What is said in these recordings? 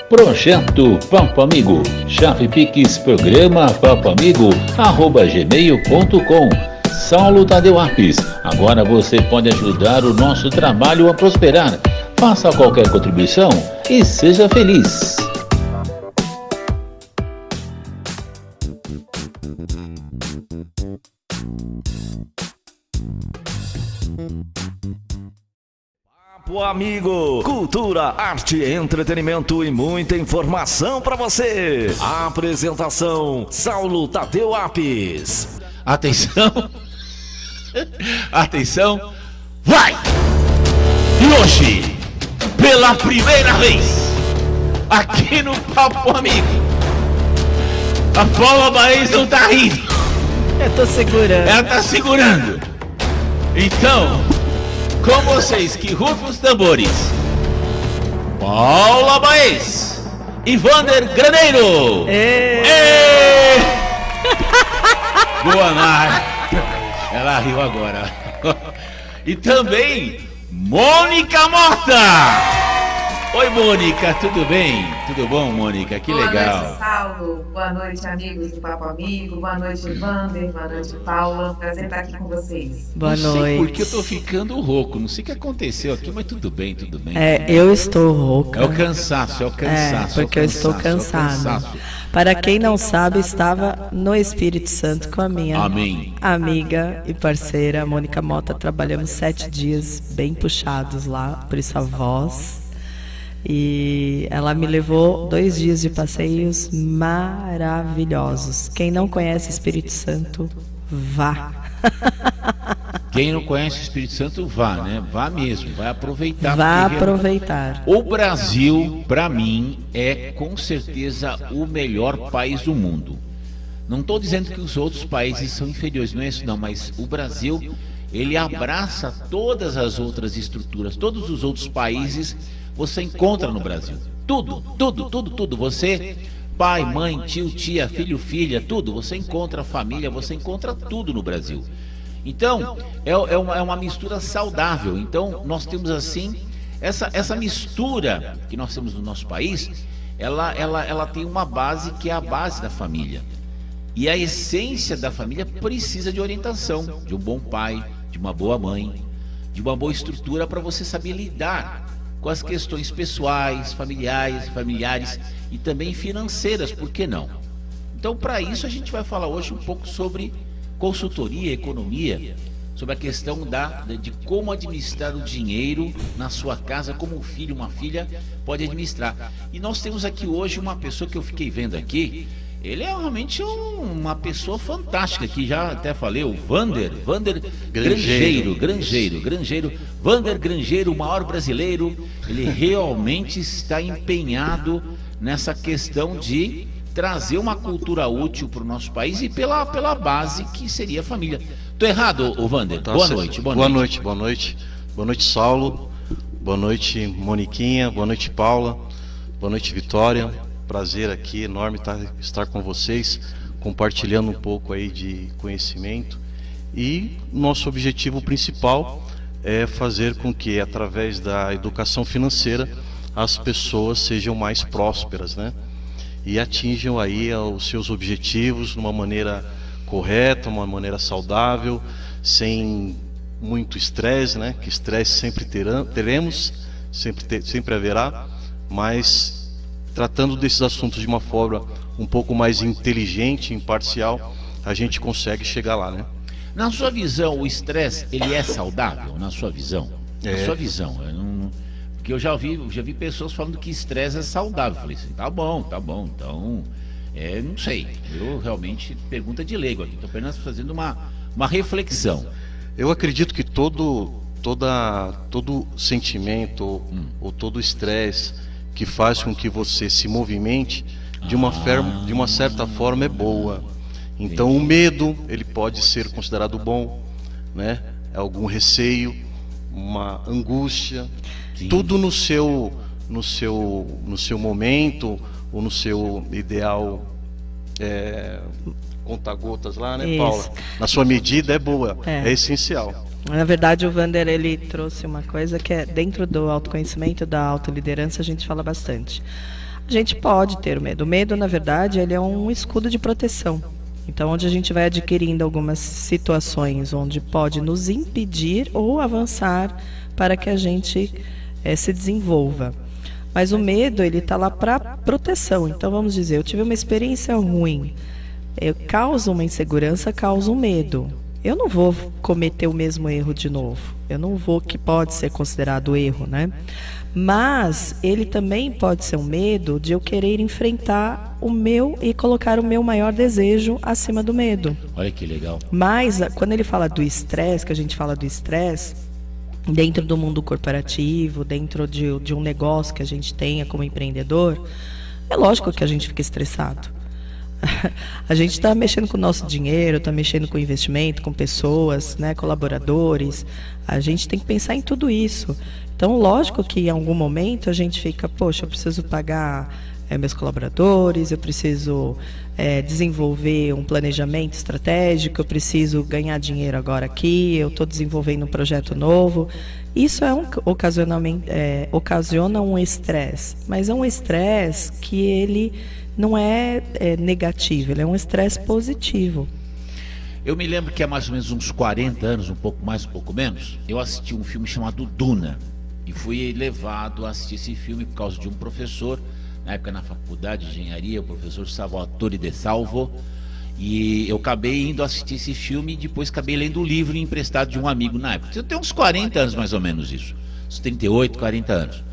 Projeto Papo Amigo, chave Pix programa papoamigo@gmail.com. Saulo Tadeu Apes, agora você pode ajudar o nosso trabalho a prosperar. Faça qualquer contribuição e seja feliz. Papo Amigo, cultura, arte, entretenimento e muita informação para você. Apresentação, Saulo Tadeu Apes. Atenção, atenção, vai! E hoje, pela primeira vez, aqui no Papo Amigo, a Paula Baez não tá rindo. Eu tô segurando. Ela tá segurando. Então, com vocês, que rufem os tambores, Paula Baez e Vander Graneiro. Boa noite. Ela riu agora. E também Mônica Mota. Oi, Mônica, tudo bem? Tudo bom, Mônica? Que legal. Boa noite, Saulo. Boa noite, amigos do Papo Amigo. Boa noite, Vander. Boa noite, Paula. Prazer estar aqui com vocês. Boa noite. Não sei porque eu tô ficando rouco. Não sei o que aconteceu aqui, mas tudo bem, tudo bem. Eu estou rouca. É o cansaço, porque eu estou cansada. Para quem não sabe, estava no Espírito Santo com a minha amiga e parceira, Mônica Mota. Trabalhamos 7 dias bem puxados lá, por isso a voz. E ela me levou 2 dias de passeios maravilhosos. Quem não conhece Espírito Santo, vá. Quem não conhece o Espírito Santo, vá, né? Vá mesmo, vai aproveitar. Vá aproveitar. O Brasil, para mim, é com certeza o melhor país do mundo. Não estou dizendo que os outros países são inferiores, não é isso não, mas o Brasil, ele abraça todas as outras estruturas, todos os outros países você encontra no Brasil. Tudo. Você, pai, mãe, tio, tia, filho, filha, tudo. Você encontra família, você encontra tudo no Brasil. Então, é uma mistura saudável. Então, nós temos assim, essa mistura que nós temos no nosso país, ela tem uma base que é a base da família. E a essência da família precisa de orientação, de um bom pai, de uma boa mãe, de uma boa estrutura para você saber lidar com as questões pessoais, familiares e também financeiras, por que não? Então, para isso, a gente vai falar hoje um pouco sobre consultoria, economia, sobre a questão de como administrar o dinheiro na sua casa, como um filho, uma filha pode administrar. E nós temos aqui hoje uma pessoa que eu fiquei vendo aqui, ele é realmente uma pessoa fantástica, que já até falei, o Vander Grangeiro, Vander Grangeiro, o maior brasileiro. Ele realmente está empenhado nessa questão de trazer uma cultura útil para o nosso país e pela base que seria a família. Tô errado, o Vander? Tá, boa noite. Boa noite, Saulo. Boa noite, Moniquinha. Boa noite, Paula. Boa noite, Vitória. Prazer aqui, enorme estar com vocês, compartilhando um pouco aí de conhecimento. E nosso objetivo principal é fazer com que, através da educação financeira, as pessoas sejam mais prósperas, né? E atinjam aí os seus objetivos de uma maneira correta, uma maneira saudável, sem muito estresse, né? Que estresse sempre teremos, sempre haverá, mas tratando desses assuntos de uma forma um pouco mais inteligente, imparcial, a gente consegue chegar lá, né? Na sua visão, o estresse, ele é saudável? Na sua visão? Na sua visão. Porque eu já vi pessoas falando que estresse é saudável. Eu falei assim, tá bom. Então, não sei. Eu realmente, pergunta de leigo aqui. Estou apenas fazendo uma reflexão. Eu acredito que todo sentimento ou todo estresse que faz com que você se movimente de uma certa forma é boa. Então o medo, ele pode ser considerado bom, né? Algum receio, uma angústia, tudo no seu momento ou no seu ideal, conta-gotas lá, né, Paula? Na sua medida é boa, é essencial. Na verdade, o Vander, ele trouxe uma coisa que é dentro do autoconhecimento, da autoliderança, a gente fala bastante. A gente pode ter o medo. O medo, na verdade, ele é um escudo de proteção. Então, onde a gente vai adquirindo algumas situações onde pode nos impedir ou avançar para que a gente se desenvolva. Mas o medo, ele está lá para proteção. Então, vamos dizer, eu tive uma experiência ruim, causa uma insegurança, causa um medo. Eu não vou cometer o mesmo erro de novo. Eu não vou, que pode ser considerado erro, né? Mas ele também pode ser um medo de eu querer enfrentar o meu e colocar o meu maior desejo acima do medo. Olha que legal. Mas quando ele fala do estresse, que a gente fala do estresse, dentro do mundo corporativo, dentro de um negócio que a gente tenha como empreendedor, é lógico que a gente fica estressado. A gente está mexendo com o nosso dinheiro, está mexendo com investimento, com pessoas, né, colaboradores. A gente tem que pensar em tudo isso. Então, lógico que em algum momento a gente fica, poxa, eu preciso pagar meus colaboradores, eu preciso desenvolver um planejamento estratégico, eu preciso ganhar dinheiro agora aqui, eu estou desenvolvendo um projeto novo. Isso ocasiona um estresse, mas é um estresse que ele não é negativo, ele é um estresse positivo. Eu me lembro que há mais ou menos uns 40 anos, um pouco mais, um pouco menos, eu assisti um filme chamado Duna. E fui levado a assistir esse filme por causa de um professor, na época na faculdade de engenharia, o professor Salvatore De Salvo. E eu acabei indo assistir esse filme e depois acabei lendo o livro emprestado de um amigo na época. Eu tenho uns 40 anos mais ou menos isso, uns 38, 40 anos.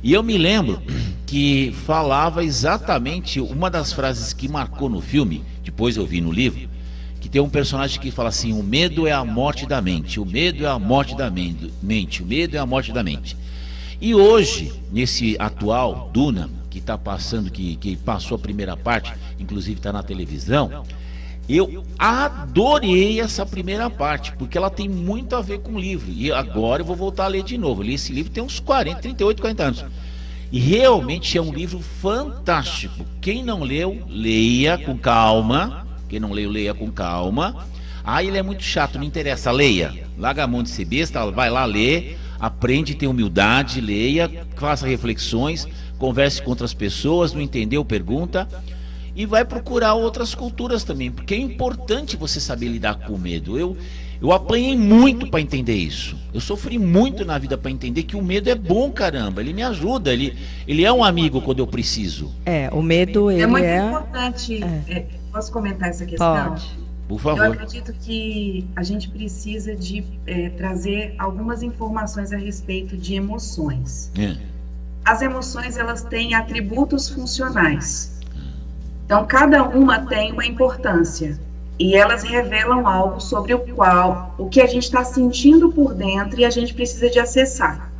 E eu me lembro que falava exatamente uma das frases que marcou no filme, depois eu vi no livro, que tem um personagem que fala assim: o medo é a morte da mente, o medo é a morte da mente, o medo é a morte da mente. E hoje, nesse atual Duna, que está passando, que passou a primeira parte, inclusive está na televisão, eu adorei essa primeira parte, porque ela tem muito a ver com o livro. E agora eu vou voltar a ler de novo. Eu li esse livro tem uns 38, 40 anos. E realmente é um livro fantástico. Quem não leu, leia com calma. Quem não leu, leia com calma. Ele é muito chato, não interessa, leia. Larga a mão de ser besta, vai lá ler, aprende, tem humildade, leia, faça reflexões, converse com outras pessoas, não entendeu, pergunta. E vai procurar outras culturas também, porque é importante você saber lidar com o medo. Eu apanhei muito para entender isso. Eu sofri muito na vida para entender que o medo é bom, caramba. Ele me ajuda, ele é um amigo quando eu preciso. O medo, ele muito importante. Posso comentar essa questão? Pode. Por favor. Eu acredito que a gente precisa de trazer algumas informações a respeito de emoções. As emoções, elas têm atributos funcionais. Então, cada uma tem uma importância. E elas revelam algo sobre o que a gente está sentindo por dentro e a gente precisa de acessar.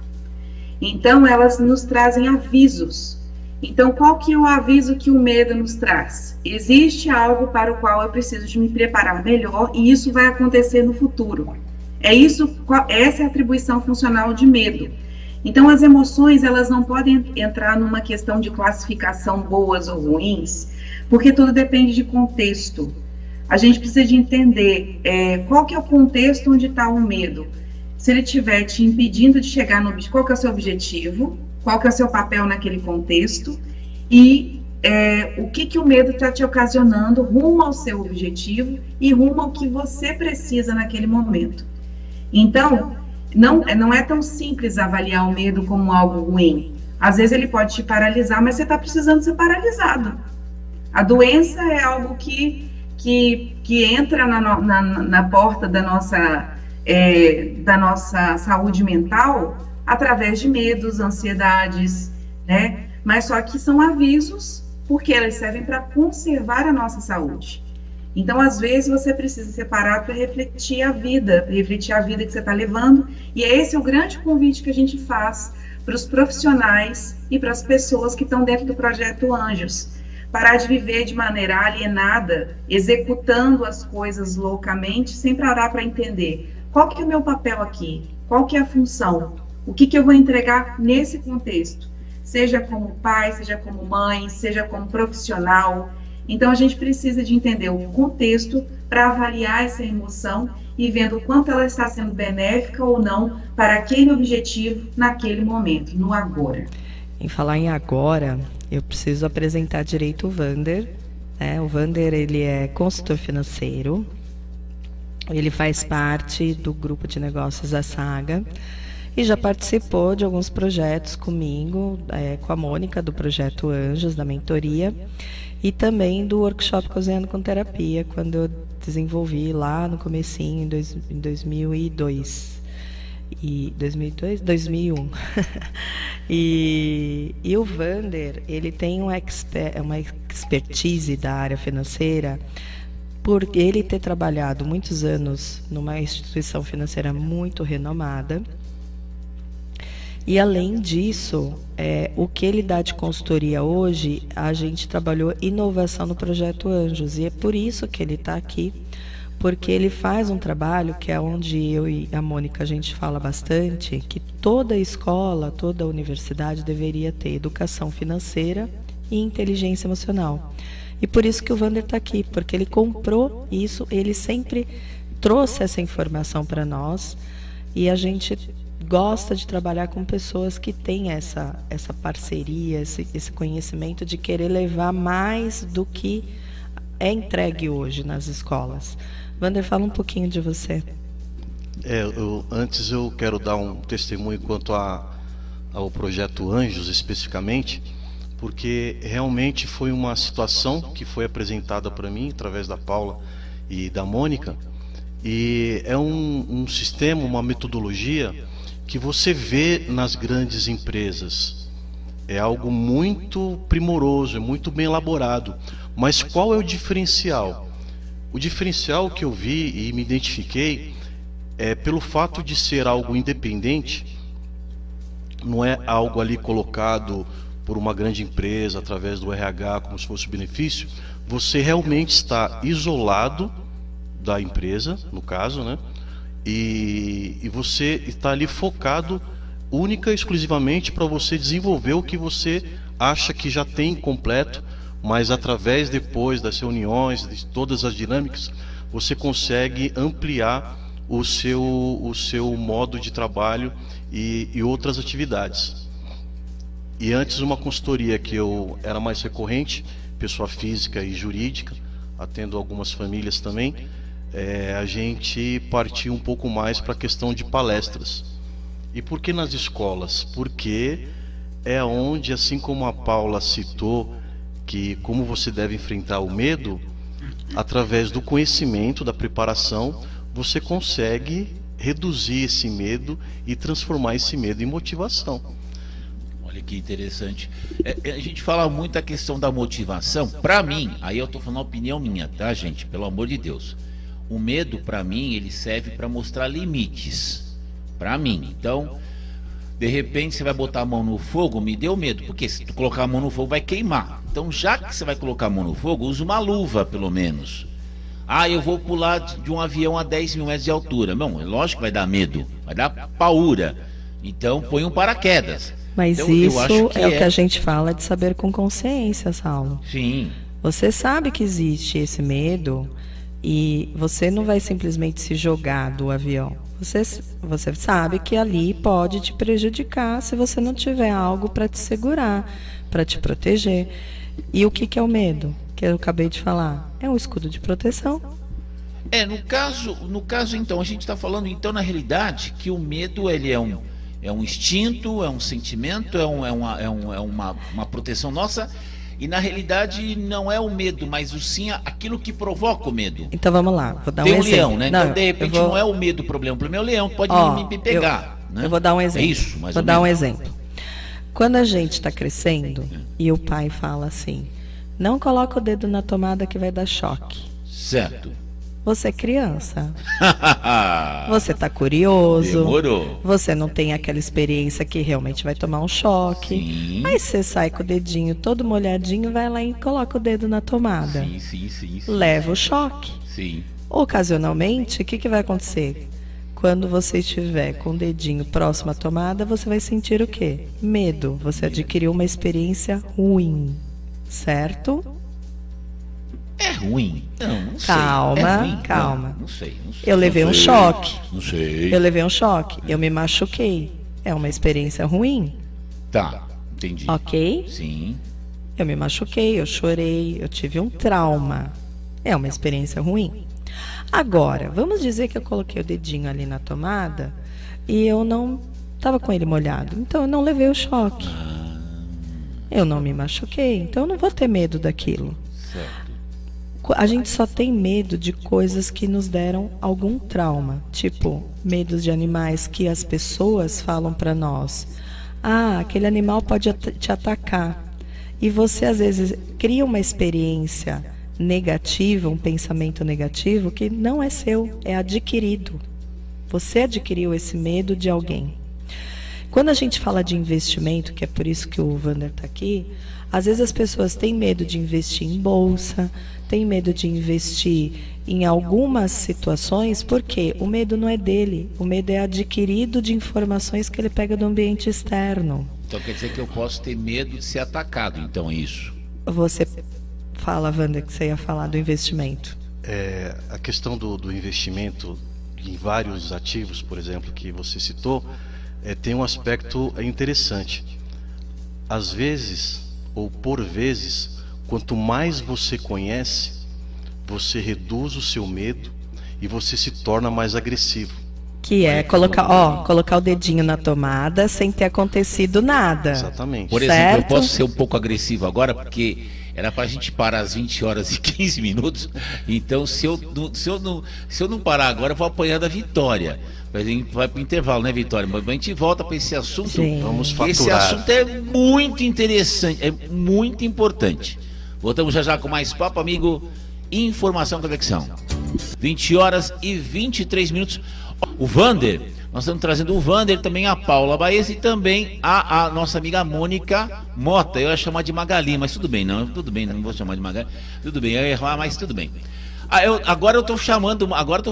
Então, elas nos trazem avisos. Então, qual que é o aviso que o medo nos traz? Existe algo para o qual eu preciso de me preparar melhor e isso vai acontecer no futuro. Essa é a atribuição funcional de medo. Então, as emoções, elas não podem entrar numa questão de classificação boas ou ruins, porque tudo depende de contexto. A gente precisa de entender qual que é o contexto onde está o medo. Se ele estiver te impedindo de chegar no objetivo, qual que é o seu objetivo, qual que é o seu papel naquele contexto e o que o medo está te ocasionando rumo ao seu objetivo e rumo ao que você precisa naquele momento. Então, não é tão simples avaliar o medo como algo ruim. Às vezes ele pode te paralisar, mas você está precisando ser paralisado. A doença é algo que entra na porta da nossa saúde mental através de medos, ansiedades, né? Mas só que são avisos, porque elas servem para conservar a nossa saúde. Então, às vezes, você precisa separar para refletir a vida que você está levando, e esse é o grande convite que a gente faz para os profissionais e para as pessoas que estão dentro do Projeto Anjos. Parar de viver de maneira alienada, executando as coisas loucamente, sem parar para entender qual que é o meu papel aqui, qual que é a função, o que eu vou entregar nesse contexto, seja como pai, seja como mãe, seja como profissional. Então a gente precisa de entender o contexto para avaliar essa emoção e vendo o quanto ela está sendo benéfica ou não para aquele objetivo naquele momento, no agora. Em falar em agora, eu preciso apresentar direito o Vander. O Vander, ele é consultor financeiro, ele faz parte do grupo de negócios da Saga e já participou de alguns projetos comigo, com a Mônica, do projeto Anjos, da mentoria, e também do workshop Cozinhando com Terapia, quando eu desenvolvi lá no comecinho, em 2002. 2001. E o Vander, ele tem uma expertise da área financeira, por ele ter trabalhado muitos anos numa instituição financeira muito renomada. E além disso, o que ele dá de consultoria hoje, a gente trabalhou inovação no projeto Anjos, e é por isso que ele está aqui, porque ele faz um trabalho que é onde eu e a Mônica a gente fala bastante, que toda escola, toda universidade deveria ter educação financeira e inteligência emocional. E por isso que o Vander está aqui, porque ele comprou isso, ele sempre trouxe essa informação para nós, e a gente gosta de trabalhar com pessoas que têm essa parceria, esse conhecimento de querer levar mais do que é entregue hoje nas escolas. Vander, fala um pouquinho de você. Antes eu quero dar um testemunho quanto ao projeto Anjos especificamente, porque realmente foi uma situação que foi apresentada para mim através da Paula e da Mônica, e é um sistema, uma metodologia que você vê nas grandes empresas. É algo muito primoroso, é muito bem elaborado. Mas qual é o diferencial? O diferencial que eu vi e me identifiquei é pelo fato de ser algo independente, não é algo ali colocado por uma grande empresa através do RH como se fosse benefício. Você realmente está isolado da empresa, no caso, né? E você está ali focado única e exclusivamente para você desenvolver o que você acha que já tem completo, mas através depois das reuniões, de todas as dinâmicas, você consegue ampliar o seu modo de trabalho e outras atividades. E antes, uma consultoria que eu era mais recorrente, pessoa física e jurídica, atendo algumas famílias também, a gente partiu um pouco mais para a questão de palestras. E por que nas escolas? Porque é onde, assim como a Paula citou, que como você deve enfrentar o medo, através do conhecimento, da preparação, você consegue reduzir esse medo e transformar esse medo em motivação. Olha que interessante. A gente fala muito a questão da motivação. Para mim, aí eu estou falando a opinião minha, tá, gente? Pelo amor de Deus. O medo, para mim, ele serve para mostrar limites. Para mim. Então, de repente, você vai botar a mão no fogo, me deu medo. Porque se tu colocar a mão no fogo, vai queimar. Então, já que você vai colocar a mão no fogo, use uma luva, pelo menos. Eu vou pular de um avião a 10 mil metros de altura. Bom, é lógico que vai dar medo. Vai dar paura. Então, põe um paraquedas. Mas então, isso é o que a gente fala de saber com consciência, Saulo. Sim. Você sabe que existe esse medo e você não vai simplesmente se jogar do avião. Você sabe que ali pode te prejudicar se você não tiver algo para te segurar, para te proteger. E o que é o medo? Que eu acabei de falar. É um escudo de proteção. No caso então, a gente está falando então na realidade que o medo ele é um instinto, é um sentimento, é uma proteção nossa. E na realidade não é o medo, mas aquilo que provoca o medo. Então vamos lá, vou dar um exemplo. Tem o leão, né? Não, então de repente não é o medo o problema é o leão, pode me pegar. Eu vou dar um exemplo. É isso, vou dar um exemplo. Quando a gente está crescendo e o pai fala assim, não coloca o dedo na tomada que vai dar choque. Certo. Você é criança. Você está curioso. Demorou. Você não tem aquela experiência que realmente vai tomar um choque. Sim. Aí você sai com o dedinho todo molhadinho, vai lá e coloca o dedo na tomada. Sim. Leva o choque. Sim. Ocasionalmente, o que vai acontecer? Quando você estiver com o dedinho próximo à tomada, você vai sentir o quê? Medo. Você adquiriu uma experiência ruim. Certo? É ruim? Não sei. Calma. Não sei. Eu levei um choque. Não sei. Eu levei um choque. Eu me machuquei. É uma experiência ruim? Tá, entendi. Ok? Sim. Eu me machuquei, eu chorei, eu tive um trauma. É uma experiência ruim. Agora, vamos dizer que eu coloquei o dedinho ali na tomada e eu não estava com ele molhado. Então eu não levei o choque. Eu não me machuquei, então eu não vou ter medo daquilo. Certo. A gente só tem medo de coisas que nos deram algum trauma, tipo medos de animais que as pessoas falam para nós. Ah, aquele animal pode te atacar. E você às vezes cria uma experiência negativa, um pensamento negativo que não é seu, é adquirido. Você adquiriu esse medo de alguém. Quando a gente fala de investimento, que é por isso que o Wander está aqui, às vezes as pessoas têm medo de investir em bolsa, têm medo de investir em algumas situações, porque o medo não é dele, o medo é adquirido de informações que ele pega do ambiente externo. Então quer dizer que eu posso ter medo de ser atacado, então é isso. Você fala, Wander, que você ia falar do investimento. A questão do investimento em vários ativos, por exemplo, que você citou, tem um aspecto interessante. Às vezes, ou por vezes, quanto mais você conhece, você reduz o seu medo e você se torna mais agressivo. Que é colocar o dedinho na tomada sem ter acontecido nada. Exatamente. Por exemplo, eu posso ser um pouco agressivo agora, porque era pra gente parar às 20 horas e 15 minutos. Então, se eu não parar agora, eu vou apanhar da Vitória. A gente vai pro intervalo, né, Vitória? Mas a gente volta para esse assunto. Sim. Vamos faturar. Esse assunto é muito interessante, é muito importante. Voltamos já com mais papo, amigo. Informação Conexão. 20 horas e 23 minutos. O Wander, nós estamos trazendo o Wander, também a Paula Baez e também a nossa amiga Mônica Mota. Eu ia chamar de Magali, mas tudo bem, não vou chamar de Magali. Tudo bem, eu ia errar, mas tudo bem. Agora eu tô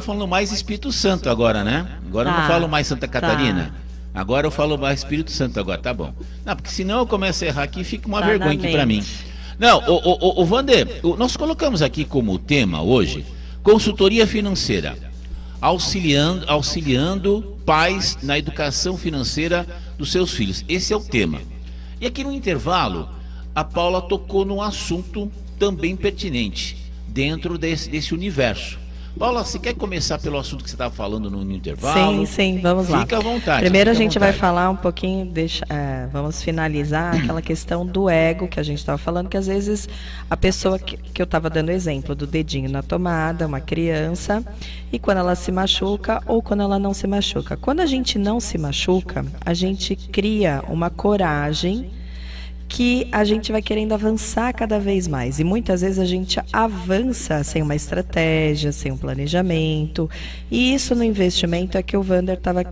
falando mais Espírito Santo agora, né? Agora eu não falo mais Santa Catarina. Agora eu falo mais Espírito Santo agora, tá bom. Não, porque senão eu começo a errar aqui e fica uma vergonha aqui pra mim. Não, o Wander, nós colocamos aqui como tema hoje consultoria financeira, auxiliando pais na educação financeira dos seus filhos. Esse é o tema. E aqui no intervalo, a Paula tocou num assunto também pertinente dentro desse universo. Paula, você quer começar pelo assunto que você estava falando no intervalo? Sim, vamos lá. Fica à vontade. Primeiro a gente vai falar um pouquinho, vamos finalizar aquela questão do ego que a gente estava falando, que às vezes a pessoa que eu estava dando exemplo do dedinho na tomada, uma criança, e quando ela se machuca ou quando ela não se machuca. Quando a gente não se machuca, a gente cria uma coragem que a gente vai querendo avançar cada vez mais. E muitas vezes a gente avança sem uma estratégia, sem um planejamento. E isso no investimento é que o Wander estava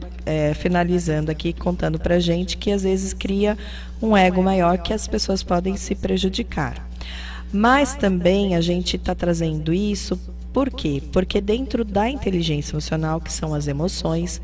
finalizando aqui, contando pra gente, que às vezes cria um ego maior que as pessoas podem se prejudicar. Mas também a gente está trazendo isso, por quê? Porque dentro da inteligência emocional, que são as emoções,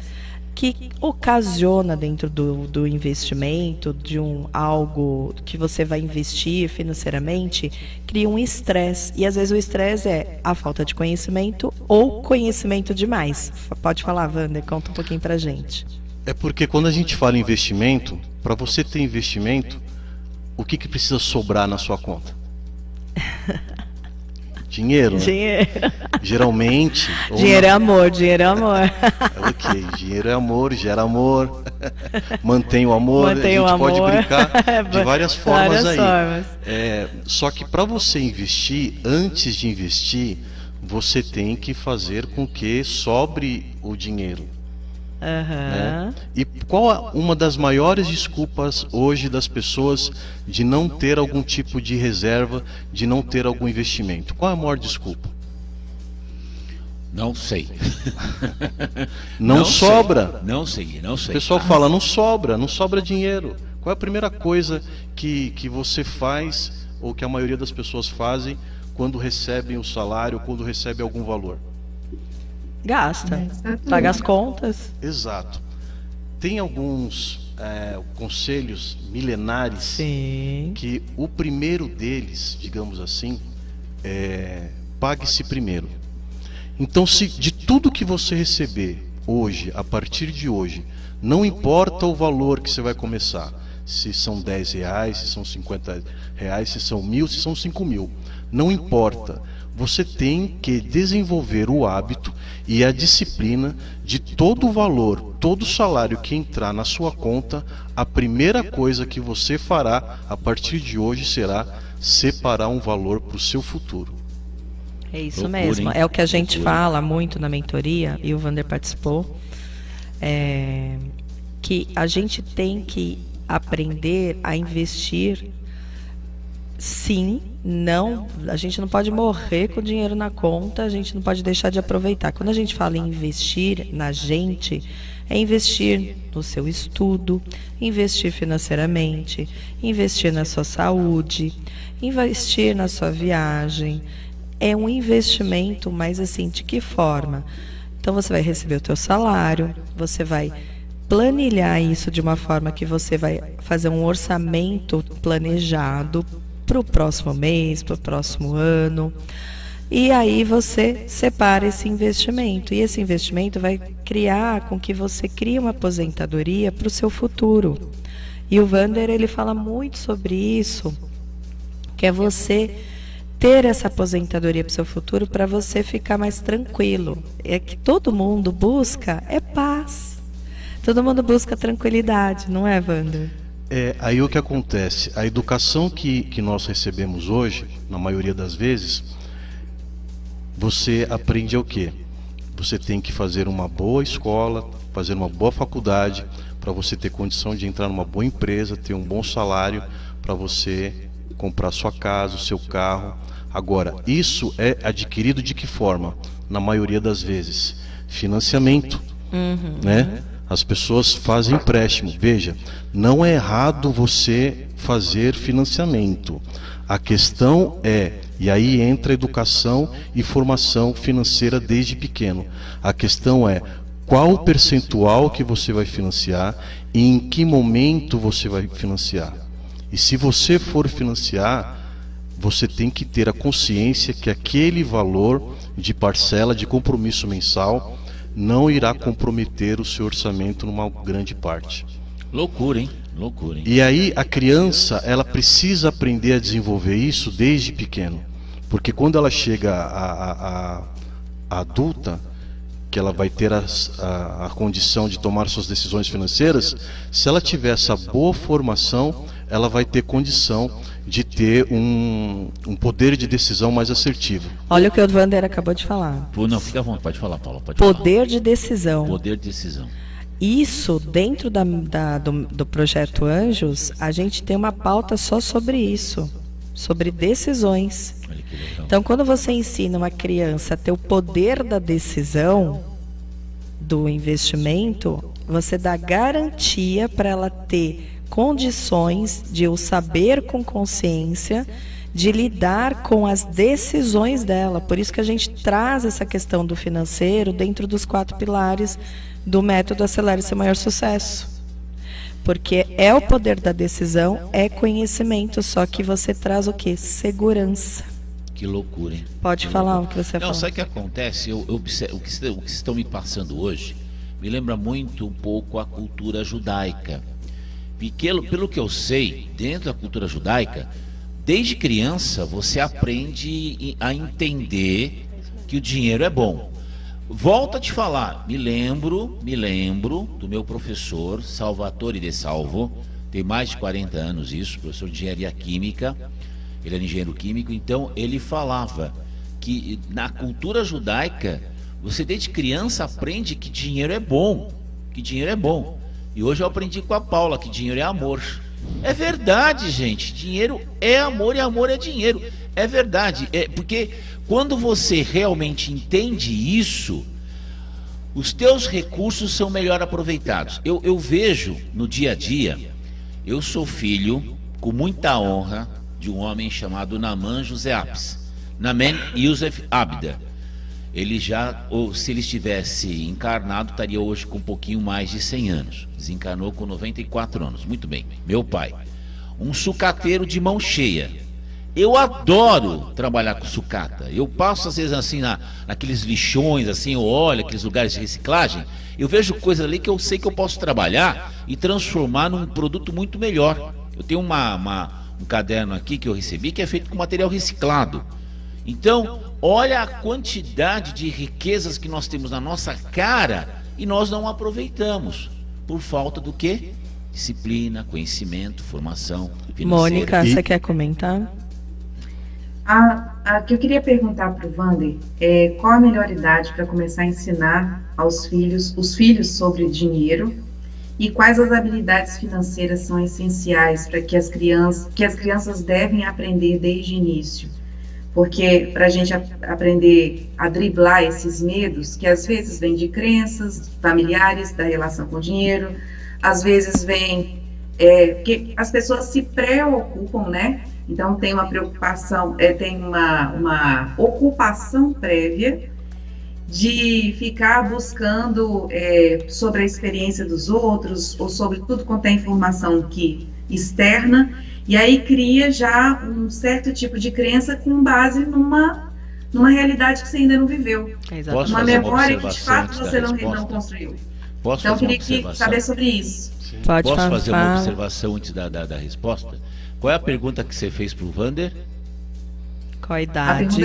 que ocasiona dentro do investimento, de algo que você vai investir financeiramente, cria um estresse. E às vezes o estresse é a falta de conhecimento ou conhecimento demais. Pode falar, Wander, conta um pouquinho pra gente. É porque quando a gente fala em investimento, para você ter investimento, o que precisa sobrar na sua conta? Dinheiro, né? Dinheiro. Geralmente... Dinheiro é amor, dinheiro é amor. Ok, dinheiro é amor, gera amor, mantém o amor, mantém a gente pode amor. Brincar de várias formas aí. Formas. Só que para você investir, antes de investir, você tem que fazer com que sobre o dinheiro. Né? E qual uma das maiores desculpas hoje das pessoas de não ter algum tipo de reserva, de não ter algum investimento? Qual é a maior desculpa? Não sei. Não sobra. Não sei. O pessoal fala, não sobra dinheiro. Qual é a primeira coisa que você faz, ou que a maioria das pessoas fazem, quando recebem o salário, quando recebem algum valor? Gasta, paga as contas. Exato. Tem alguns conselhos milenares. Sim. Que o primeiro deles, digamos assim, pague-se primeiro. Então, se de tudo que você receber hoje, a partir de hoje, não importa o valor que você vai começar, se são R$10, se são R$50, se são 1.000, se são 5.000. Não importa. Você tem que desenvolver o hábito e a disciplina de todo o valor, todo o salário que entrar na sua conta, a primeira coisa que você fará a partir de hoje será separar um valor para o seu futuro. É isso mesmo, é o que a gente fala muito na mentoria, e o Wander participou, que a gente tem que aprender a investir. Sim, não, a gente não pode morrer com o dinheiro na conta, a gente não pode deixar de aproveitar. Quando a gente fala em investir na gente, é investir no seu estudo, investir financeiramente, investir na sua saúde, investir na sua viagem. É um investimento, mas assim, de que forma? Então você vai receber o teu salário, você vai planilhar isso de uma forma que você vai fazer um orçamento planejado para o próximo mês, para o próximo ano. E aí você separa esse investimento. E esse investimento vai criar com que você crie uma aposentadoria para o seu futuro. E o Wander, ele fala muito sobre isso, que é você ter essa aposentadoria para o seu futuro, para você ficar mais tranquilo. É que todo mundo busca paz. Todo mundo busca tranquilidade, não é, Wander? Aí o que acontece, a educação que nós recebemos hoje, na maioria das vezes, você aprende o quê? Você tem que fazer uma boa escola, fazer uma boa faculdade, para você ter condição de entrar numa boa empresa, ter um bom salário, para você comprar sua casa, o seu carro. Agora, isso é adquirido de que forma? Na maioria das vezes, financiamento, né? As pessoas fazem empréstimo. Veja, não é errado você fazer financiamento. A questão e aí entra a educação e formação financeira desde pequeno. A questão é qual o percentual que você vai financiar e em que momento você vai financiar. E se você for financiar, você tem que ter a consciência que aquele valor de parcela, de compromisso mensal, não irá comprometer o seu orçamento numa grande parte. Loucura, hein? Loucura, hein? E aí a criança, ela precisa aprender a desenvolver isso desde pequeno. Porque quando ela chega a adulta, que ela vai ter a condição de tomar suas decisões financeiras, se ela tiver essa boa formação, ela vai ter condição de ter um poder de decisão mais assertivo. Olha o que o Wander acabou de falar. Não, fica à vontade, pode falar, Paula. Poder de decisão. Poder de decisão. Isso, dentro do Projeto Anjos, a gente tem uma pauta só sobre isso, sobre decisões. Olha que legal. Então, quando você ensina uma criança a ter o poder da decisão, do investimento, você dá garantia para ela ter condições de o saber com consciência, de lidar com as decisões dela. Por isso que a gente traz essa questão do financeiro dentro dos 4 pilares do método Acelere Seu Maior Sucesso. Porque é o poder da decisão, é conhecimento, só que você traz o quê? Segurança. Que loucura, hein? Pode falar o que você falou. Não, sabe o que acontece? O que estão me passando hoje me lembra muito um pouco a cultura judaica. Pelo que eu sei, dentro da cultura judaica, desde criança você aprende a entender que o dinheiro é bom. Volto a te falar, me lembro do meu professor Salvatore De Salvo, tem mais de 40 anos isso, professor de engenharia química, ele era engenheiro químico, então ele falava que na cultura judaica, você desde criança aprende que dinheiro é bom, E hoje eu aprendi com a Paula que dinheiro é amor. É verdade, gente. Dinheiro é amor e amor é dinheiro. É verdade. Porque quando você realmente entende isso, os teus recursos são melhor aproveitados. Eu vejo no dia a dia, eu sou filho, com muita honra, de um homem chamado Naaman José Apis. Naaman Yosef Abda. Ele ou se ele estivesse encarnado, estaria hoje com um pouquinho mais de 100 anos. Desencarnou com 94 anos. Muito bem. Meu pai, um sucateiro de mão cheia. Eu adoro trabalhar com sucata. Eu passo às vezes assim naqueles lixões, assim, eu olho aqueles lugares de reciclagem, eu vejo coisas ali que eu sei que eu posso trabalhar e transformar num produto muito melhor. Eu tenho um caderno aqui que eu recebi que é feito com material reciclado. Então, olha a quantidade de riquezas que nós temos na nossa cara e nós não aproveitamos. Por falta do quê? Disciplina, conhecimento, formação financeira. Mônica, você quer comentar? Que eu queria perguntar para o Wander qual a melhor idade para começar a ensinar os filhos sobre dinheiro e quais as habilidades financeiras são essenciais para que as crianças devem aprender desde o início. Porque para a gente aprender a driblar esses medos, que às vezes vêm de crenças familiares, da relação com o dinheiro, às vezes vem que as pessoas se preocupam, né? Então tem uma preocupação, tem uma ocupação prévia de ficar buscando sobre a experiência dos outros, ou sobre tudo quanto é informação externa, e aí cria já um certo tipo de crença com base numa realidade que você ainda não viveu. Uma memória que de fato você não construiu. Então eu queria saber sobre isso. Posso fazer uma observação antes da resposta? Qual é a pergunta que você fez para o Wander? Qual a idade?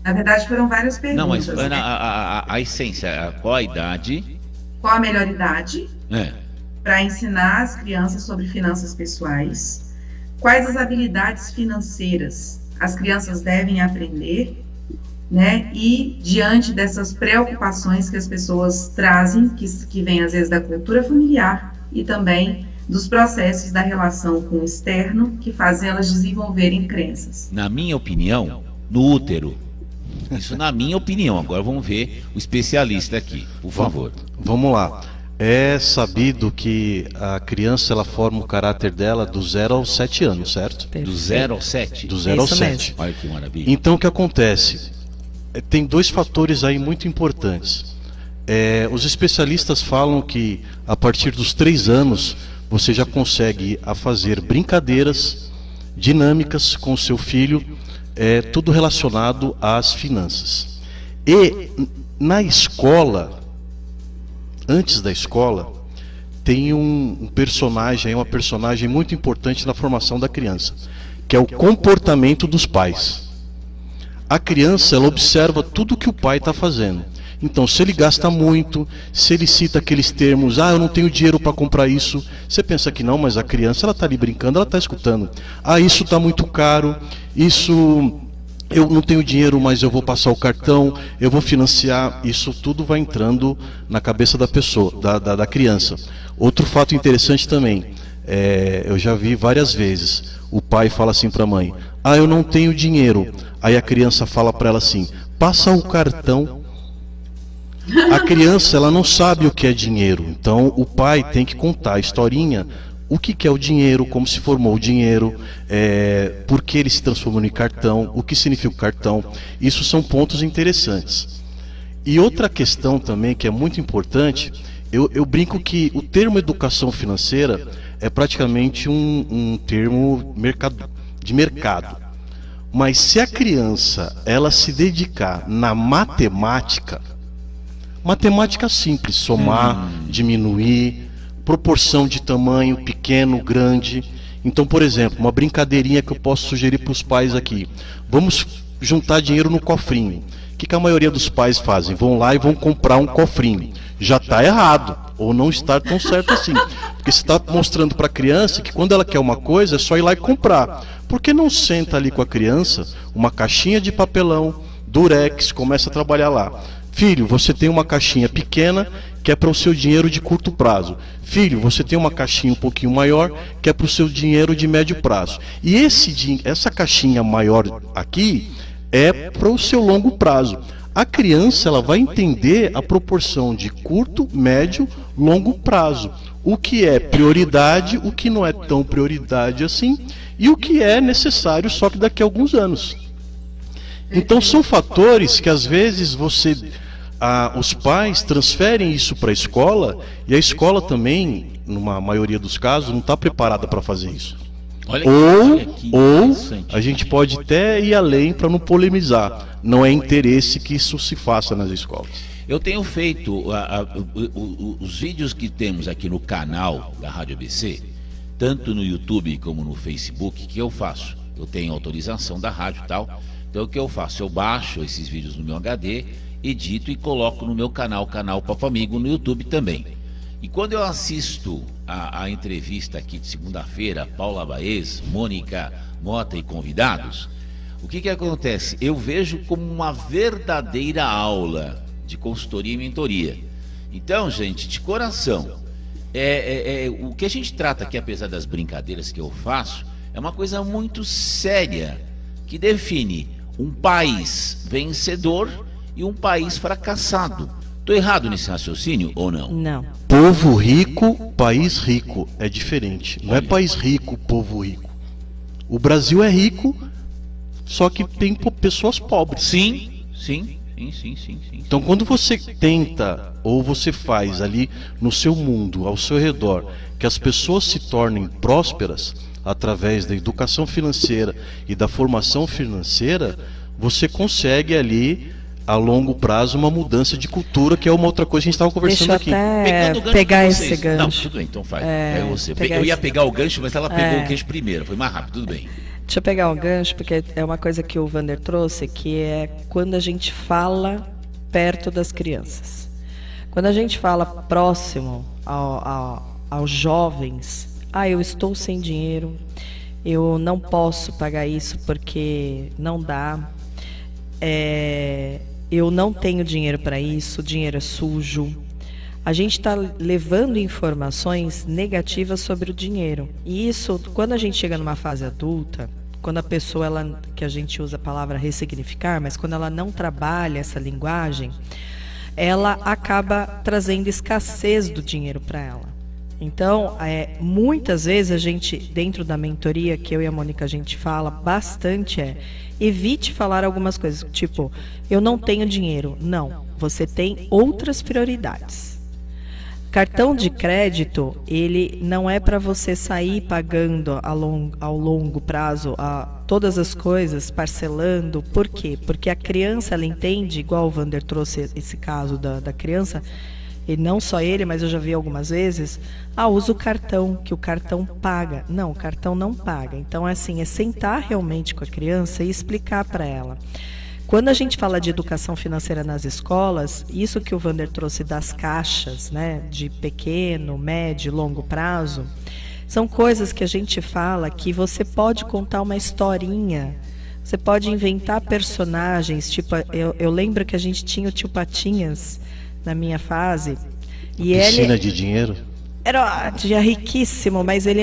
Na verdade foram várias perguntas. Não, mas a essência, qual a idade? Qual a melhor idade para ensinar as crianças sobre finanças pessoais? Quais as habilidades financeiras as crianças devem aprender, né? E diante dessas preocupações que as pessoas trazem, que vem às vezes da cultura familiar e também dos processos da relação com o externo que fazem elas desenvolverem crenças. Na minha opinião, no útero. Isso na minha opinião. Agora vamos ver o especialista aqui, por favor. Vamos lá. É sabido que a criança ela forma o caráter dela do 0 aos 7 anos, certo? Do 0 aos 7? Do 0 aos 7. Olha que maravilha. Então o que acontece? Tem dois fatores aí muito importantes. Os especialistas falam que a partir dos 3 anos você já consegue fazer brincadeiras dinâmicas com o seu filho, tudo relacionado às finanças. E na escola, antes da escola, tem uma personagem muito importante na formação da criança, que é o comportamento dos pais. A criança, ela observa tudo que o pai está fazendo. Então, se ele gasta muito, se ele cita aqueles termos, eu não tenho dinheiro para comprar isso, você pensa que não, mas a criança ela está ali brincando, ela está escutando. Isso está muito caro, isso eu não tenho dinheiro, mas eu vou passar o cartão, eu vou financiar. Isso tudo vai entrando na cabeça da pessoa, da criança. Outro fato interessante também, eu já vi várias vezes, o pai fala assim para a mãe, eu não tenho dinheiro. Aí a criança fala para ela assim, passa o cartão. A criança ela não sabe o que é dinheiro, então o pai tem que contar a historinha, o que é o dinheiro, como se formou o dinheiro, por que ele se transformou em cartão, o que significa o cartão. Isso são pontos interessantes. E outra questão também que é muito importante, eu brinco que o termo educação financeira é praticamente um termo de mercado. Mas se a criança ela se dedicar na matemática simples, somar, diminuir, proporção de tamanho, pequeno, grande. Então, por exemplo, uma brincadeirinha que eu posso sugerir para os pais aqui. Vamos juntar dinheiro no cofrinho. O que a maioria dos pais fazem? Vão lá e vão comprar um cofrinho. Já está errado, ou não está tão certo assim. Porque você está mostrando para a criança que quando ela quer uma coisa é só ir lá e comprar. Por que não senta ali com a criança, uma caixinha de papelão, durex, começa a trabalhar lá? Filho, você tem uma caixinha pequena que é para o seu dinheiro de curto prazo. Filho, você tem uma caixinha um pouquinho maior que é para o seu dinheiro de médio prazo. E essa caixinha maior aqui é para o seu longo prazo. A criança ela vai entender a proporção de curto, médio, longo prazo. O que é prioridade, o que não é tão prioridade assim e o que é necessário só que daqui a alguns anos. Então são fatores que às vezes os pais transferem isso para a escola e a escola também, numa maioria dos casos, não está preparada para fazer isso. Ou a gente pode até ir além para não polemizar. Não é interesse que isso se faça nas escolas. Eu tenho feito os vídeos que temos aqui no canal da Rádio ABC, tanto no YouTube como no Facebook, que eu faço. Eu tenho autorização da rádio e tal. Então o que eu faço? Eu baixo esses vídeos no meu HD, edito e coloco no meu canal Papo Amigo, no YouTube também. E quando eu assisto a entrevista aqui de segunda-feira, Paula Baez, Mônica Mota e convidados, o que acontece? Eu vejo como uma verdadeira aula de consultoria e mentoria. Então, gente, de coração, o que a gente trata aqui, apesar das brincadeiras que eu faço, é uma coisa muito séria, que define um país vencedor e um país fracassado. Estou errado nesse raciocínio ou não? Não. Povo rico, país rico é diferente. Não é país rico, povo rico. O Brasil é rico, só que tem pessoas pobres. Sim. Então quando você tenta ou você faz ali no seu mundo, ao seu redor, que as pessoas se tornem prósperas através da educação financeira e da formação financeira, você consegue ali a longo prazo uma mudança de cultura, que é uma outra coisa que a gente estava conversando aqui. Deixa eu até pegar esse gancho. Não, tudo bem, então faz. Eu ia pegar o gancho, mas ela pegou o gancho primeiro, foi mais rápido, tudo bem. Deixa eu pegar o gancho, porque é uma coisa que o Wander trouxe, que é quando a gente fala perto das crianças. Quando a gente fala próximo aos jovens, eu estou sem dinheiro, eu não posso pagar isso porque não dá, eu não tenho dinheiro para isso, o dinheiro é sujo. A gente está levando informações negativas sobre o dinheiro. E isso, quando a gente chega numa fase adulta, quando a pessoa, que a gente usa a palavra ressignificar, mas quando ela não trabalha essa linguagem, ela acaba trazendo escassez do dinheiro para ela. Então, muitas vezes a gente, dentro da mentoria, que eu e a Mônica a gente fala bastante, evite falar algumas coisas, tipo, eu não tenho dinheiro. Não, você tem outras prioridades. Cartão de crédito, ele não é para você sair pagando ao longo prazo todas as coisas, parcelando. Por quê? Porque a criança, ela entende, igual o Wander trouxe esse caso da criança, e não só ele, mas eu já vi algumas vezes, usa o cartão, que o cartão paga. Não, o cartão não paga. Então, é sentar realmente com a criança e explicar para ela. Quando a gente fala de educação financeira nas escolas, isso que o Wander trouxe das caixas, né, de pequeno, médio, longo prazo, são coisas que a gente fala que você pode contar uma historinha, você pode inventar personagens, tipo, eu lembro que a gente tinha o tio Patinhas na minha fase. E piscina de dinheiro? Era riquíssimo, mas ele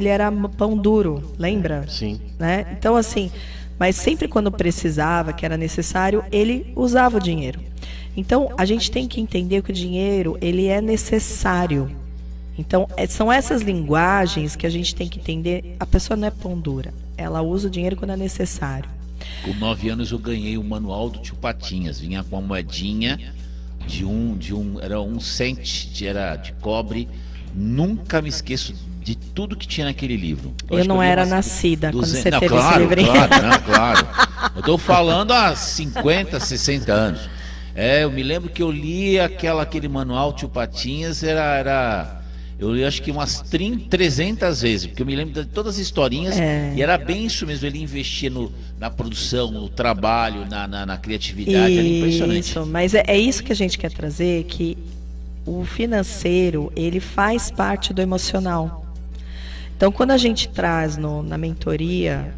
era pão duro, lembra? Sim. Né? Então, assim... Mas sempre quando precisava, que era necessário, ele usava o dinheiro. Então, a gente tem que entender que o dinheiro, ele é necessário. Então, são essas linguagens que a gente tem que entender. A pessoa não é pão dura. Ela usa o dinheiro quando é necessário. Com 9 anos eu ganhei o manual do tio Patinhas. Vinha com uma moedinha era 1 cent, era de cobre. Nunca me esqueço de tudo que tinha naquele livro. Eu não era nascida quando você teve esse livrinho. Claro. Eu estou falando há 50, 60 anos. Eu me lembro que eu li aquele manual Tio Patinhas, eu li acho que umas 300 vezes, porque eu me lembro de todas as historinhas, e era bem isso mesmo, ele investia na produção, no trabalho, na criatividade, era impressionante. Isso, mas é isso que a gente quer trazer, que o financeiro, ele faz parte do emocional. Então, quando a gente traz na mentoria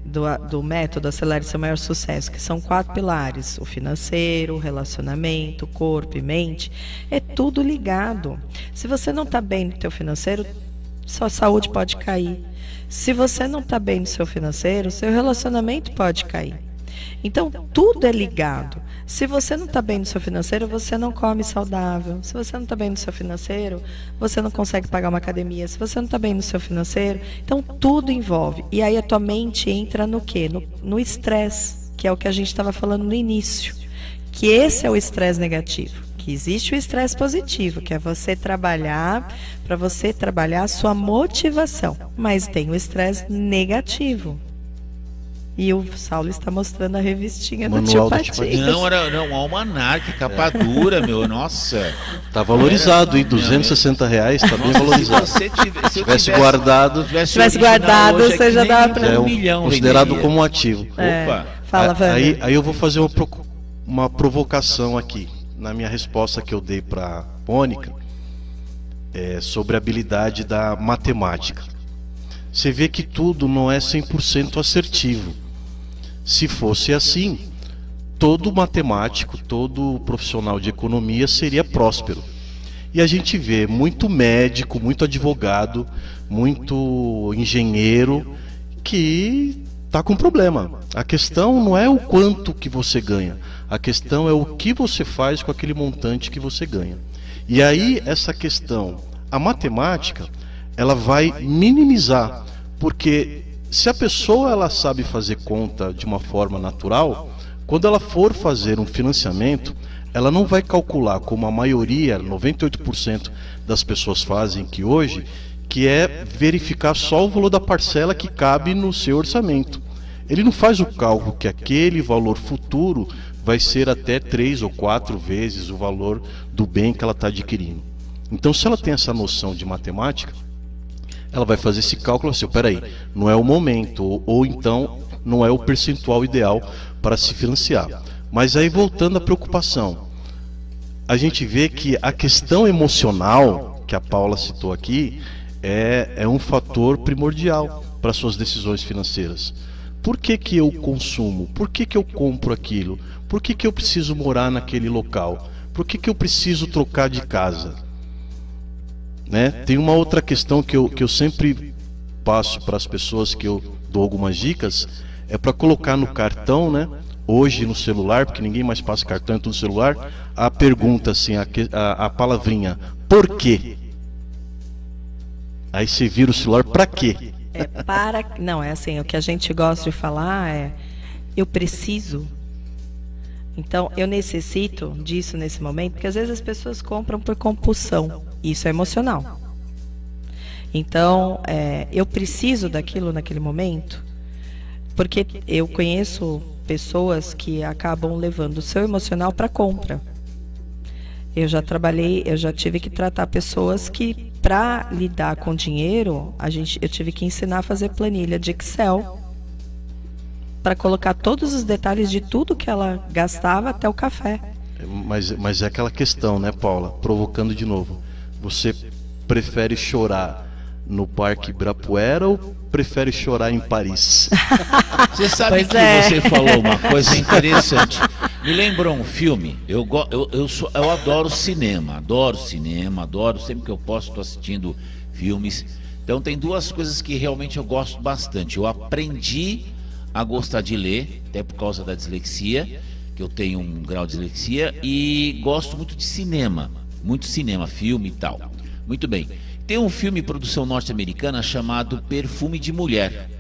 do método Acelere Seu Maior Sucesso, que são 4 pilares, o financeiro, o relacionamento, o corpo e mente, é tudo ligado. Se você não está bem no teu financeiro, sua saúde pode cair. Se você não está bem no seu financeiro, seu relacionamento pode cair. Então, tudo é ligado. Se você não está bem no seu financeiro, você não come saudável. Se você não está bem no seu financeiro, você não consegue pagar uma academia. Se você não está bem no seu financeiro, então tudo envolve. E aí a tua mente entra no quê? No estresse, que é o que a gente estava falando no início. Que esse é o estresse negativo. que existe o estresse positivo, que é você trabalhar, para você trabalhar a sua motivação. Mas tem o estresse negativo. E o Saulo está mostrando a revistinha do Tio Patinhas. Não, era um almanaque, capa dura, meu, nossa. Tá valorizado, hein? R$260, tá bem valorizado. Se tivesse guardado, você já dava para $1 milhão. Considerado como um ativo. Opa. Fala, aí eu vou fazer uma provocação aqui, na minha resposta que eu dei para Mônica, sobre a habilidade da matemática. Você vê que tudo não é 100% assertivo. Se fosse assim, todo matemático, todo profissional de economia seria próspero. E a gente vê muito médico, muito advogado, muito engenheiro que está com problema. A questão não é o quanto que você ganha, a questão é o que você faz com aquele montante que você ganha. E aí essa questão, a matemática, ela vai minimizar, porque se a pessoa ela sabe fazer conta de uma forma natural, quando ela for fazer um financiamento, ela não vai calcular como a maioria, 98% das pessoas fazem que hoje, que é verificar só o valor da parcela que cabe no seu orçamento. Ele não faz o cálculo que aquele valor futuro vai ser até 3 ou 4 vezes o valor do bem que ela está adquirindo. Então, se ela tem essa noção de matemática, ela vai fazer esse cálculo assim, peraí, não é o momento, ou então não é o percentual ideal para se financiar. Mas aí, voltando à preocupação, a gente vê que a questão emocional, que a Paula citou aqui, é um fator primordial para suas decisões financeiras. Por que que eu consumo? Por que que eu compro aquilo? Por que que eu preciso morar naquele local? Por que que eu preciso trocar de casa? Né? Tem uma outra questão que eu sempre passo para as pessoas, que eu dou algumas dicas, é para colocar no cartão, né? Hoje no celular, porque ninguém mais passa cartão, é tudo celular, a pergunta assim, a palavrinha, por quê? Aí você vira o celular, para quê? Não, é assim, o que a gente gosta de falar é, eu preciso. Então, eu necessito disso nesse momento, porque às vezes as pessoas compram por compulsão. Isso é emocional. Então, eu preciso daquilo naquele momento, porque eu conheço pessoas que acabam levando o seu emocional para compra. Eu já tive que tratar pessoas que, para lidar com dinheiro, eu tive que ensinar a fazer planilha de Excel, para colocar todos os detalhes de tudo que ela gastava até o café. Mas é aquela questão, né, Paula? Provocando de novo. Você prefere chorar no Parque Ibirapuera ou prefere chorar em Paris? Você sabe você falou uma coisa interessante. Me lembrou um filme. Eu adoro cinema. Sempre que eu posso estou assistindo filmes. Então tem duas coisas que realmente eu gosto bastante. Eu aprendi a gostar de ler, até por causa da dislexia, que eu tenho um grau de dislexia, e gosto muito de cinema, filme e tal. Muito bem. Tem um filme de produção norte-americana chamado Perfume de Mulher,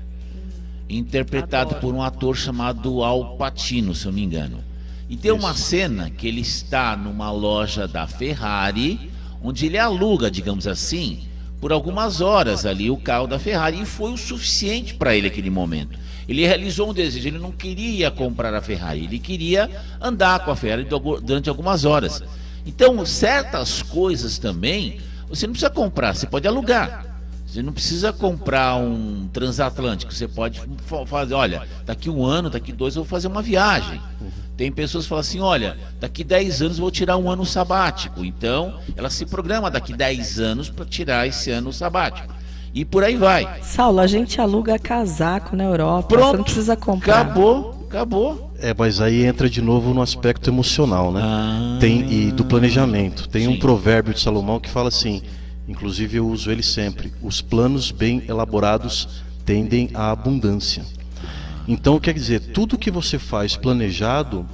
interpretado por um ator chamado Al Pacino, se eu não me engano. E tem uma cena que ele está numa loja da Ferrari, onde ele aluga, digamos assim, por algumas horas ali o carro da Ferrari, e foi o suficiente para ele naquele momento. Ele realizou um desejo, ele não queria comprar a Ferrari, ele queria andar com a Ferrari durante algumas horas. Então, certas coisas também, você não precisa comprar, você pode alugar. Você não precisa comprar um transatlântico, você pode fazer, olha, daqui 1 ano, daqui 2 eu vou fazer uma viagem. Tem pessoas que falam assim, olha, daqui 10 anos eu vou tirar 1 ano sabático. Então, ela se programa daqui 10 anos para tirar esse ano sabático. E por aí vai. Saulo, a gente aluga casaco na Europa. Pronto, você não precisa comprar. Acabou. Mas aí entra de novo no aspecto emocional, né? E do planejamento. Tem um provérbio de Salomão que fala assim, inclusive eu uso ele sempre: os planos bem elaborados tendem à abundância. Então quer dizer, tudo que você faz planejado,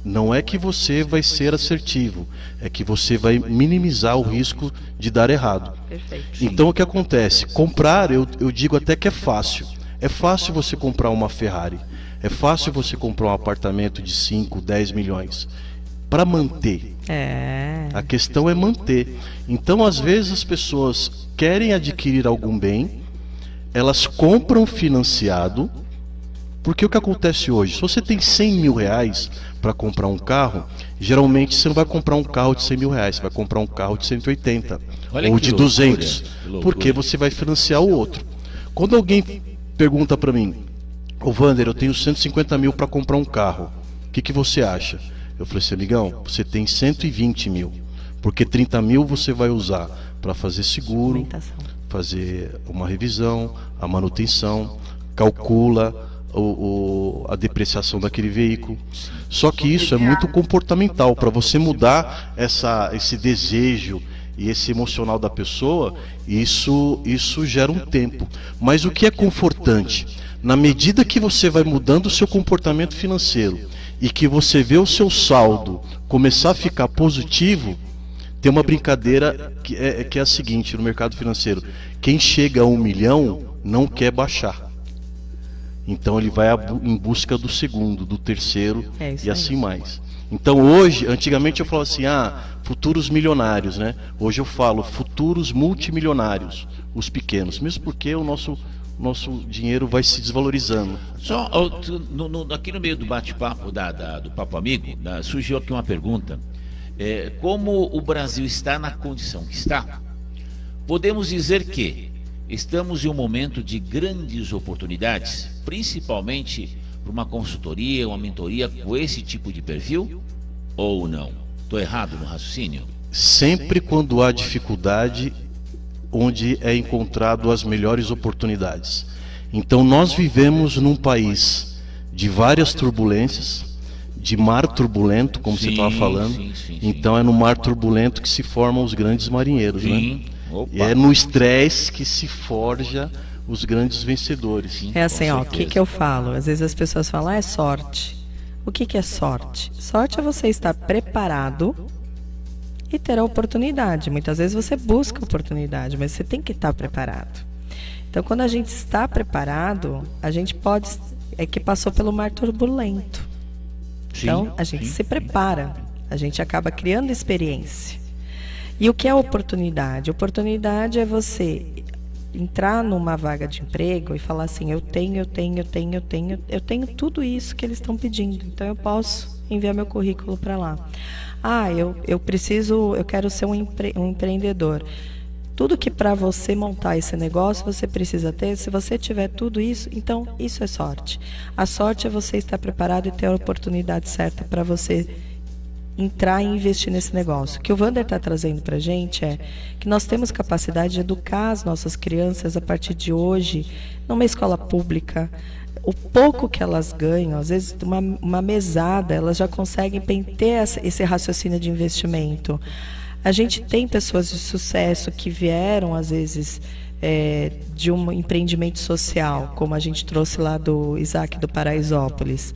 não é que você vai ser assertivo, é que você vai minimizar o risco de dar errado. Perfeito. Então o que acontece? Comprar, eu digo até que é fácil. É fácil você comprar uma Ferrari. É fácil você comprar um apartamento de 5, 10 milhões. Para manter, A questão é manter. Então, às vezes, as pessoas querem adquirir algum bem, elas compram financiado, porque o que acontece hoje? Se você tem 100 mil reais para comprar um carro, geralmente você não vai comprar um carro de 100 mil reais, você vai comprar um carro de 180 ou de 200, porque você vai financiar o outro. Quando alguém pergunta para mim, ô Wander, eu tenho 150 mil para comprar um carro, o que você acha? Eu falei assim, amigão, você tem 120 mil, porque 30 mil você vai usar para fazer seguro, fazer uma revisão, a manutenção, calcula a depreciação daquele veículo. Só que isso é muito comportamental. Para você mudar esse desejo e esse emocional da pessoa, isso gera um tempo. Mas o que é confortante? Na medida que você vai mudando o seu comportamento financeiro e que você vê o seu saldo começar a ficar positivo, tem uma brincadeira que é a seguinte no mercado financeiro: quem chega a 1 milhão não quer baixar. Então ele vai em busca do segundo, do terceiro e assim mais. Então hoje, antigamente eu falava assim, futuros milionários, né? Hoje eu falo futuros multimilionários, os pequenos, mesmo porque o nosso dinheiro vai se desvalorizando. Só aqui no meio do bate-papo do Papo Amigo, surgiu aqui uma pergunta. Como o Brasil está na condição que está, podemos dizer que estamos em um momento de grandes oportunidades, principalmente para uma consultoria, uma mentoria com esse tipo de perfil? Ou não? Estou errado no raciocínio? Sempre quando há dificuldade, onde é encontrado as melhores oportunidades. Então nós vivemos num país de várias turbulências, de mar turbulento, como você estava falando. Então é no mar turbulento que se formam os grandes marinheiros, né? E é no estresse que se forja os grandes vencedores. É assim, o que eu falo? Às vezes as pessoas falam, é sorte. O que é sorte? Sorte é você estar preparado e ter a oportunidade. Muitas vezes você busca a oportunidade, mas você tem que estar preparado. Então, quando a gente está preparado, a gente pode... É que passou pelo mar turbulento. Então, a gente se prepara. A gente acaba criando experiência. E o que é oportunidade? Oportunidade é você entrar numa vaga de emprego e falar assim, eu tenho tudo isso que eles estão pedindo, então eu posso enviar meu currículo para lá. Eu quero ser um empreendedor. Tudo que para você montar esse negócio você precisa ter, se você tiver tudo isso, então isso é sorte. A sorte é você estar preparado e ter a oportunidade certa para você entrar e investir nesse negócio. O que o Wander está trazendo para a gente é que nós temos capacidade de educar as nossas crianças a partir de hoje, numa escola pública. O pouco que elas ganham, às vezes uma mesada, elas já conseguem ter esse raciocínio de investimento. A gente tem pessoas de sucesso que vieram, às vezes, de um empreendimento social, como a gente trouxe lá do Isaac do Paraisópolis.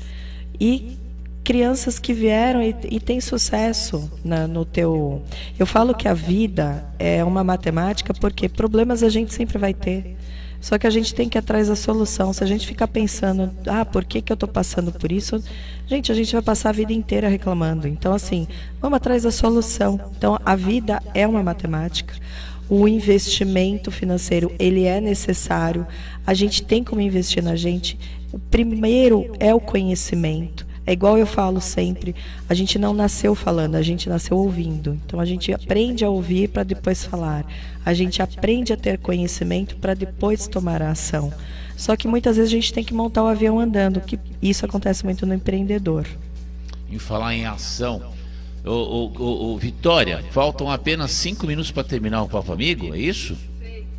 E crianças que vieram e têm sucesso no teu... Eu falo que a vida é uma matemática porque problemas a gente sempre vai ter. Só que a gente tem que ir atrás da solução. Se a gente ficar pensando, por que eu estou passando por isso? Gente, a gente vai passar a vida inteira reclamando. Então, assim, vamos atrás da solução. Então, a vida é uma matemática. O investimento financeiro, ele é necessário. A gente tem como investir na gente. O primeiro é o conhecimento. É igual eu falo sempre, a gente não nasceu falando, a gente nasceu ouvindo. Então a gente aprende a ouvir para depois falar. A gente aprende a ter conhecimento para depois tomar a ação. Só que muitas vezes a gente tem que montar o avião andando, que isso acontece muito no empreendedor. Em falar em ação, Vitória, faltam apenas 5 minutos para terminar o Papo Amigo, é isso?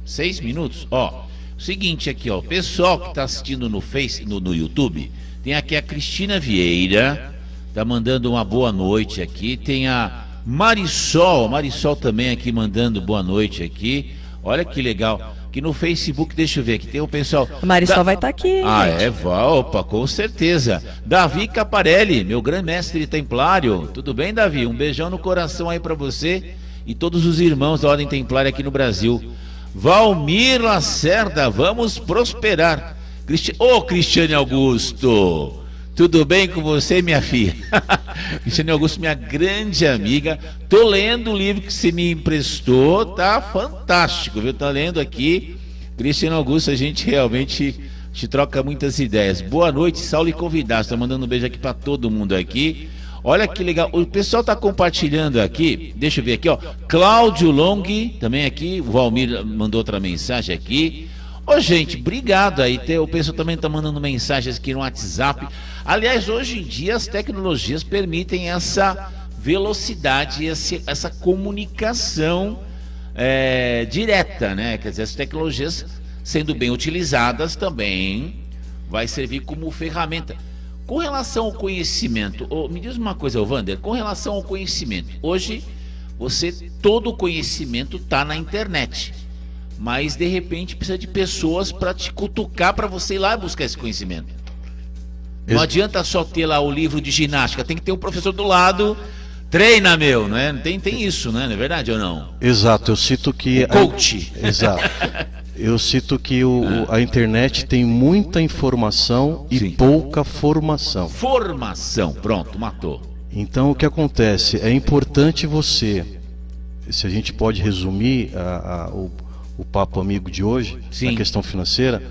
6 minutos? Seguinte aqui, o pessoal que está assistindo no YouTube... Tem aqui a Cristina Vieira, tá mandando uma boa noite aqui. Tem a Marisol também aqui mandando boa noite aqui. Olha que legal. Aqui no Facebook, deixa eu ver, aqui tem o pessoal... A Marisol vai estar aqui. Opa, com certeza. Davi Caparelli, meu grande mestre templário. Tudo bem, Davi? Um beijão no coração aí pra você e todos os irmãos da Ordem Templária aqui no Brasil. Valmir Lacerda, vamos prosperar. Cristiane Augusto, tudo bem com você, minha filha? Cristiane Augusto, minha grande amiga. Tô lendo o livro que você me emprestou, tá fantástico, viu? Tá lendo aqui. Cristiane Augusto, a gente realmente te troca muitas ideias. Boa noite, Saulo e convidados. Tá mandando um beijo aqui para todo mundo aqui. Olha que legal, o pessoal tá compartilhando aqui. Deixa eu ver aqui, ó. Cláudio Long, também aqui. O Valmir mandou outra mensagem aqui. Ô, gente, obrigado aí. O pessoal também tá mandando mensagens aqui no WhatsApp. Aliás, hoje em dia as tecnologias permitem essa velocidade, essa comunicação direta, né? Quer dizer, as tecnologias sendo bem utilizadas também vai servir como ferramenta. Com relação ao conhecimento, me diz uma coisa, Wander, com relação ao conhecimento, hoje todo o conhecimento está na internet, mas de repente precisa de pessoas para te cutucar para você ir lá buscar esse conhecimento. Não adianta só ter lá o livro de ginástica, tem que ter um professor do lado, treina, meu, né? Tem isso, né? Não é verdade ou não? Exato, eu cito que... Coach. Exato. Eu cito que a internet tem muita informação e pouca formação. Formação, pronto, matou. Então o que acontece? É importante você, se a gente pode resumir o papo amigo de hoje, na questão financeira,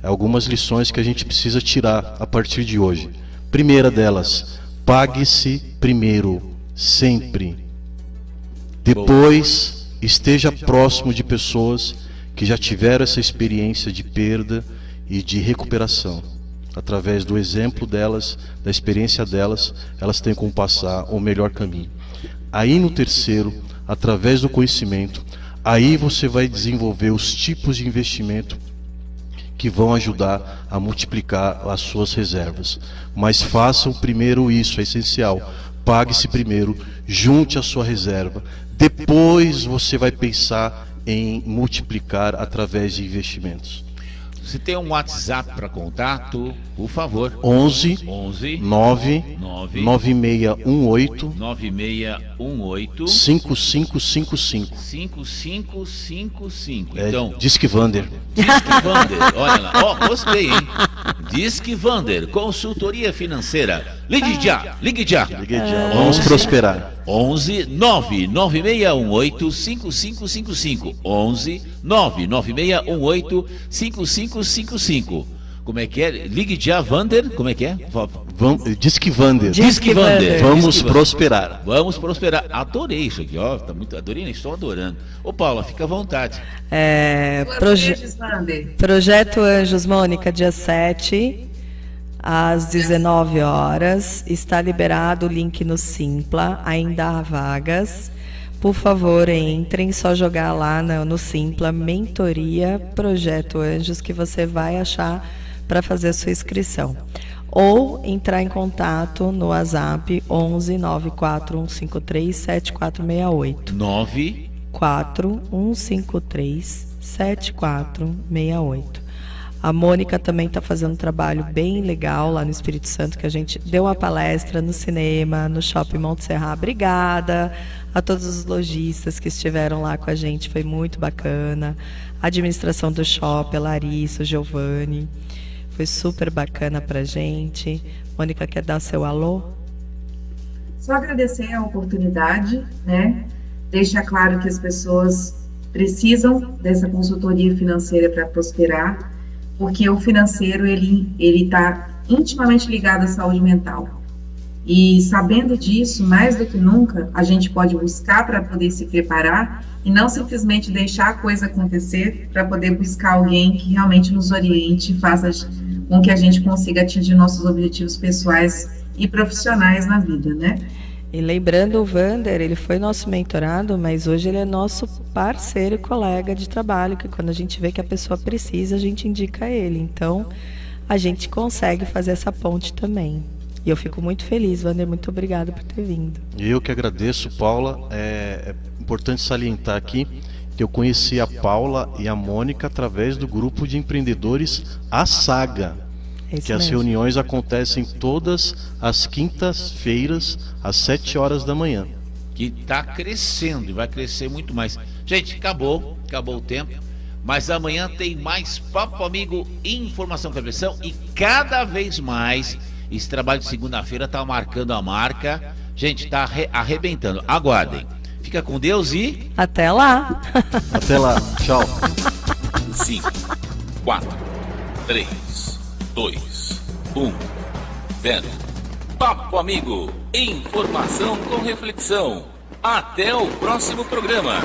algumas lições que a gente precisa tirar a partir de hoje. Primeira delas, pague-se primeiro, sempre. Depois, esteja próximo de pessoas que já tiveram essa experiência de perda e de recuperação. Através do exemplo delas, da experiência delas, elas têm como passar o melhor caminho. Aí no terceiro, através do conhecimento, aí você vai desenvolver os tipos de investimento que vão ajudar a multiplicar as suas reservas. Mas façam primeiro isso, é essencial. Pague-se primeiro, junte a sua reserva. Depois você vai pensar em multiplicar através de investimentos. Você tem um WhatsApp para contato, por favor. 11 9 9618 5555. 5555. Então, Disque Wander. Disque Wander, olha lá. Ó, gostei, hein? Disque Wander, consultoria financeira. Ligue já, ligue já. Ligue já. Vamos prosperar. 11 99618 5555. 11 99618 5555. Como é que é? Ligue já, Wander. Como é que é? Disque Wander. Disque Wander. Vamos prosperar. Vamos prosperar. Adorei isso aqui, ó. Tá muito, adorei, estou adorando. Ô, Paula, fica à vontade. Projeto Anjos, Mônica, dia 7, às 19 horas. Está liberado o link no Simpla. Ainda há vagas. Por favor, entrem, só jogar lá no Simpla, Mentoria Projeto Anjos, que você vai achar para fazer a sua inscrição. Ou entrar em contato no WhatsApp 11 94153 7468. 94153 7468. A Mônica também está fazendo um trabalho bem legal lá no Espírito Santo, que a gente deu uma palestra no cinema, no Shopping Monte Serra. Obrigada a todos os lojistas que estiveram lá com a gente, foi muito bacana. A administração do shopping, a Larissa, o Giovanni, foi super bacana pra gente. Mônica, quer dar seu alô? Só agradecer a oportunidade, né? Deixar claro que as pessoas precisam dessa consultoria financeira para prosperar, porque o financeiro ele está intimamente ligado à saúde mental. E sabendo disso, mais do que nunca, a gente pode buscar para poder se preparar e não simplesmente deixar a coisa acontecer para poder buscar alguém que realmente nos oriente e faça com que a gente consiga atingir nossos objetivos pessoais e profissionais na vida, né? E lembrando, o Wander, ele foi nosso mentorado, mas hoje ele é nosso parceiro e colega de trabalho, que quando a gente vê que a pessoa precisa, a gente indica ele. Então, a gente consegue fazer essa ponte também. E eu fico muito feliz, Wander, muito obrigada por ter vindo. Eu que agradeço, Paula. É importante salientar aqui que eu conheci a Paula e a Mônica através do grupo de empreendedores A Saga. Que as reuniões acontecem todas as quintas-feiras, às 7 horas da manhã. Que está crescendo e vai crescer muito mais. Gente, acabou o tempo. Mas amanhã tem mais Papo Amigo, informação com a pressão. E cada vez mais Esse trabalho de segunda-feira tá marcando a marca. Gente, tá arrebentando. Aguardem. Fica com Deus e... Até lá. Até lá. Tchau. 5, 4, 3, 2, 1. Vendo. Papo Amigo. Informação com reflexão. Até o próximo programa.